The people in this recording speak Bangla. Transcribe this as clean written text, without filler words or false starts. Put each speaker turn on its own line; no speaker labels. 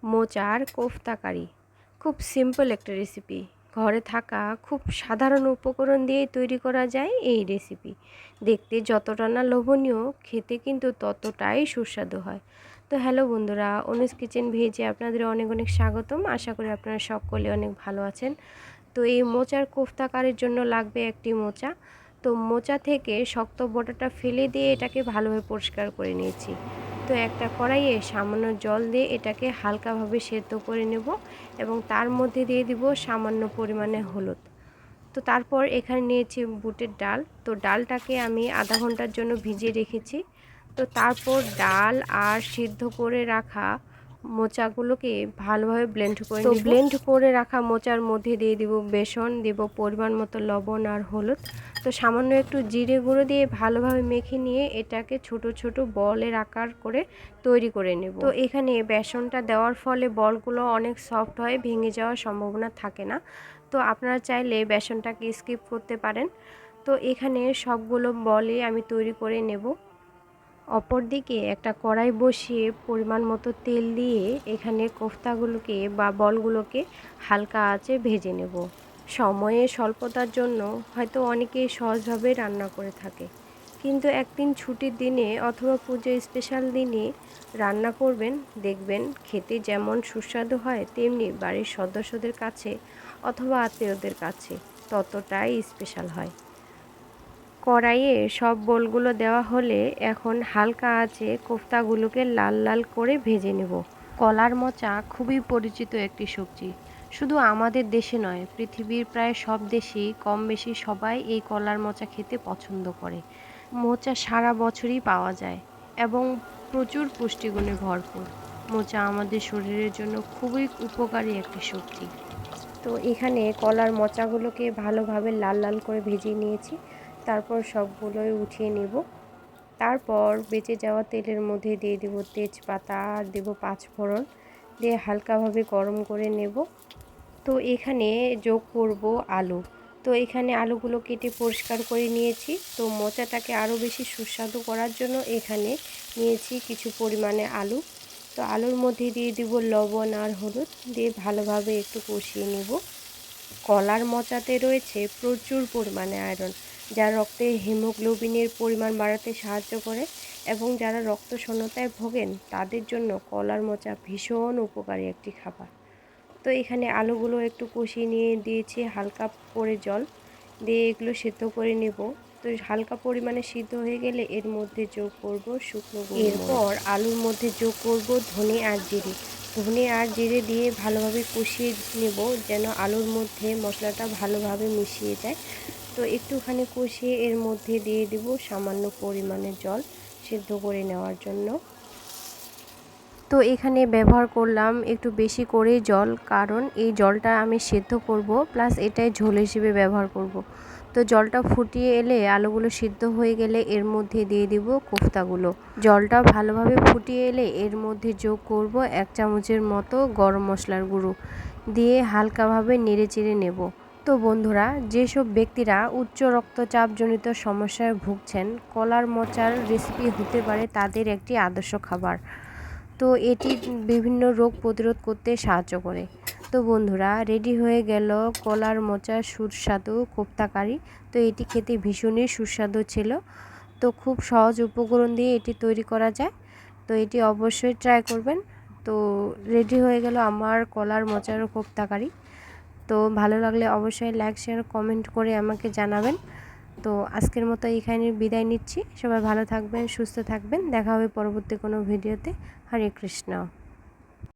মোচার কোফতা কারি। খুব সিম্পল একটা রেসিপি, ঘরে থাকা খুব সাধারণ উপকরণ দিয়ে তৈরি করা যায় এই রেসিপি। দেখতে যতটা না লোভনীয়, খেতে কিন্তু ততটাই সুস্বাদু হয়। তো হ্যালো বন্ধুরা, অনুজ কিচেন ভেজে আপনাদের অনেক অনেক স্বাগতম। আশা করি আপনারা সকলে অনেক ভালো আছেন। তো এই মোচার কোফতা কারির জন্য লাগবে একটি মোচা। তো মোচা থেকে শক্ত বোঁটাটা ফেলে দিয়ে এটাকে ভালোভাবে পরিষ্কার করে নিয়েছি। তো একটা কড়াইয়ে সামান্য জল দিয়ে এটাকে হালকাভাবে সেদ্ধ করে নেব এবং তার মধ্যে দিয়ে দিব সামান্য পরিমাণে হলুদ। তো তারপর এখানে নিয়েছি বুটের ডাল। তো ডালটাকে আমি আধা ঘন্টার জন্য ভিজিয়ে রেখেছি। তো তারপর ডাল আর সিদ্ধ করে রাখা মোচাগুলোকে ভালোভাবে ব্লেন্ড করে নিব। ব্লেন্ড করে রাখা মোচার মধ্যে দিয়ে দিব বেসন, দিব পরিমাণ মতো লবণ আর হলুদ। তো সামান্য একটু জিরে গুঁড়ো দিয়ে ভালোভাবে মেখে নিয়ে এটাকে ছোট ছোট বলের আকার করে তৈরি করে নেব। তো এখানে বেসনটা দেওয়ার ফলে বলগুলো অনেক সফট হয়, ভেঙে যাওয়ার সম্ভাবনা থাকে না। তো আপনারা চাইলে বেসনটাকে স্কিপ করতে পারেন। তো এখানে সবগুলো বলে আমি তৈরি করে নেব। অপরদিকে একটা কড়াই বসিয়ে পরিমাণ মতো তেল দিয়ে এখানে কোফতাগুলোকে বা বলগুলোকে হালকা আঁচে ভেজে নেব। সময়ের স্বল্পতার জন্য হয়তো অনেকেই সহজভাবে রান্না করে থাকে, কিন্তু একদিন ছুটির দিনে অথবা পুজো স্পেশাল দিনে রান্না করবেন, দেখবেন খেতে যেমন সুস্বাদু হয় তেমনি বাড়ির সদস্যদের কাছে অথবা আত্মীয়দের কাছে ততটাই স্পেশাল হয়। কড়াইয়ে সব বোলগুলো দেওয়া হলে এখন হালকা আঁচে কোফতাগুলোকে লাল লাল করে ভেজে নেব। কলার মোচা খুবই পরিচিত একটি সবজি। শুধু আমাদের দেশে নয়, পৃথিবীর প্রায় সব দেশেই কম বেশি সবাই এই কলার মোচা খেতে পছন্দ করে। মোচা সারা বছরই পাওয়া যায় এবং প্রচুর পুষ্টিগুণে ভরপুর। মোচা আমাদের শরীরের জন্য খুবই উপকারী একটি সবজি। তো এখানে কলার মোচাগুলোকে ভালোভাবে লাল লাল করে ভেজে নিয়েছি। তারপর সবগুলোই উঠিয়ে নেব। তারপর বেঁচে যাওয়া তেলের মধ্যে দিয়ে দেব তেজপাতা আর দেব পাঁচফোড়ন, দিয়ে হালকাভাবে গরম করে নেব। তো এখানে যোগ করব আলু। তো এখানে আলুগুলো কেটে পরিষ্কার করে নিয়েছি। তো মোচাটাকে আরও বেশি সুস্বাদু করার জন্য এখানে নিয়েছি কিছু পরিমাণে আলু। তো আলুর মধ্যে দিয়ে দিব লবণ আর হলুদ, দিয়ে ভালোভাবে একটু কষিয়ে নেব। কলার মোচাতে রয়েছে প্রচুর পরিমাণে আয়রন, যা রক্তে হিমোগ্লোবিনের পরিমাণ বাড়াতে সাহায্য করে এবং যারা রক্ত শূন্যতায় ভোগেন তাদের জন্য কলার মোচা ভীষণ উপকারী একটি খাবার। তো এখানে আলুগুলো একটু কষিয়ে নিয়ে দিয়েছি হালকা করে জল দিয়ে, এগুলো সিদ্ধ করে নেব। তো হালকা পরিমাণে সিদ্ধ হয়ে গেলে এর মধ্যে যোগ করব শুকনো গোলমরিচ। এরপর আলুর মধ্যে যোগ করব ধনে আর জিরে। ধনে আর জিরে দিয়ে ভালোভাবে কষিয়ে নেব যেন আলুর মধ্যে মশলাটা ভালোভাবে মিশিয়ে যায়। তো একটুখানি কষিয়ে এর মধ্যে দিয়ে দেব সামান্য পরিমাণে জল সিদ্ধ করে নেওয়ার জন্য। তো এখানে ব্যবহার করলাম একটু বেশি করে জল, কারণ এই জলটা আমি সিদ্ধ করব প্লাস এটাই ঝোল হিসেবে ব্যবহার করব। তো জলটা ফুটিয়ে এলে আলুগুলো সিদ্ধ হয়ে গেলে এর মধ্যে দিয়ে দিব কোফতাগুলো। জলটা ভালোভাবে ফুটিয়ে এলে এর মধ্যে যোগ করব 1 চামচের মতো গরম মশলার গুঁড়ো, দিয়ে হালকাভাবে নেড়েচেড়ে নেব। তো বন্ধুরা, যেসব ব্যক্তিরা উচ্চ রক্তচাপজনিত সমস্যায় ভুগছেন, কলার মোচার রেসিপি হতে পারে তাদের একটি আদর্শ খাবার। তো এটি বিভিন্ন রোগ প্রতিরোধ করতে সাহায্য করে। তো বন্ধুরা, রেডি হয়ে গেল কলার মোচার সুস্বাদু কোফতা কারি। তো এটি খেতে ভীষণই সুস্বাদু ছিল। তো খুব সহজ উপকরণ দিয়ে এটি তৈরি করা যায়। তো এটি অবশ্যই ট্রাই করবেন। তো রেডি হয়ে গেল আমার কলার মোচার কোফতা কারি। তো ভালো লাগলে অবশ্যই লাইক শেয়ার কমেন্ট করে আমাকে জানাবেন। তো আজকের মতো এখানে বিদায় নিচ্ছি। সবাই ভালো থাকবেন, সুস্থ থাকবেন। দেখা হবে পরবর্তী কোনো ভিডিওতে। হরে কৃষ্ণ।